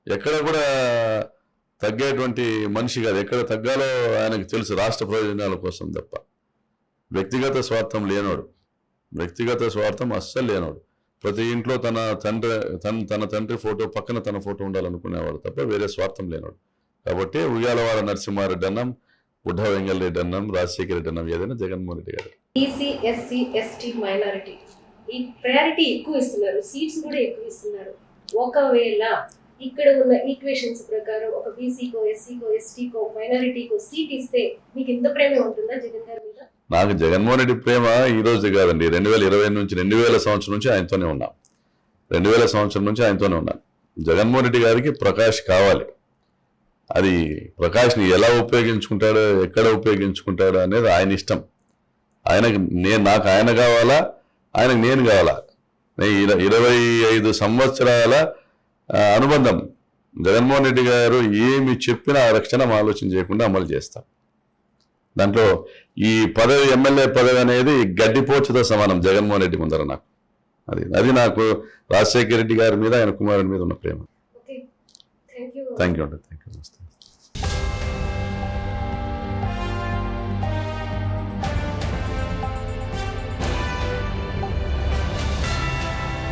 ఎక్కడ కూడా తగ్గేటువంటి మనిషి కాదు. ఎక్కడ తగ్గాలో ఆయనకు తెలుసు, రాష్ట్ర ప్రయోజనాల కోసం తప్ప. వ్యక్తిగత స్వార్థం లేనోడు, వ్యక్తిగత స్వార్థం అస్సలు లేనోడు. ప్రతి ఇంట్లో తన తండ్రి ఫోటో పక్కన తన ఫోటో ఉండాలనుకునేవాడు తప్ప వేరే స్వార్థం లేనోడు. కాబట్టి ఉయ్యాలవాడ నరసింహారెడ్డి అన్నం, బుడ్డా వెంగళరెడ్డి అన్నం, రాజశేఖర రెడ్డి అన్నం, ఏదైనా జగన్మోహన్ రెడ్డి గారు. ఈసీ, ఎస్సీ, ఎస్టీ, మైనారిటీ ఈ ప్రయారిటీ ఎక్కువ ఇస్తున్నారు, సీట్స్ కూడా ఎక్కువ ఇస్తున్నారు. ఒకవేళ ఇక్కడ ఉన్న ఈక్వేషన్స్ ప్రకారం ఒక బీసీకో, ఎస్సీకో, ఎస్టీకో, మైనారిటీకో సీట్ ఇస్తే మీకు ఇంత ప్రేమ ఉంటుందా జగన్ గారి మీద? నాకు జగన్మోహన్ రెడ్డి ప్రేమ ఈ రోజు కాదండి. 2020 నుంచి 2000 సంవత్సరం నుంచి ఆయనతోనే ఉన్నాం. 2000 సంవత్సరం నుంచి ఆయనతోనే ఉన్నాను. జగన్మోహన్ రెడ్డి గారికి ప్రకాష్ కావాలి. అది ప్రకాష్ని ఎలా ఉపయోగించుకుంటాడో, ఎక్కడ ఉపయోగించుకుంటాడో అనేది ఆయన ఇష్టం. నాకు ఆయన కావాలా, ఆయనకు నేను కావాలా? 25 సంవత్సరాల అనుబంధం. జగన్మోహన్ రెడ్డి గారు ఏమి చెప్పినా ఆ రక్షణ ఆలోచన చేయకుండా అమలు చేస్తాం. దాంట్లో ఈ పదవి, ఎమ్మెల్యే పదవి అనేది గడ్డిపోచుతో సమానం జగన్మోహన్ రెడ్డి ముందర నాకు. అది నాకు రాజశేఖర రెడ్డి గారి మీద, ఆయన కుమారుడి మీద ఉన్న ప్రేమ. Thank you. Thank you.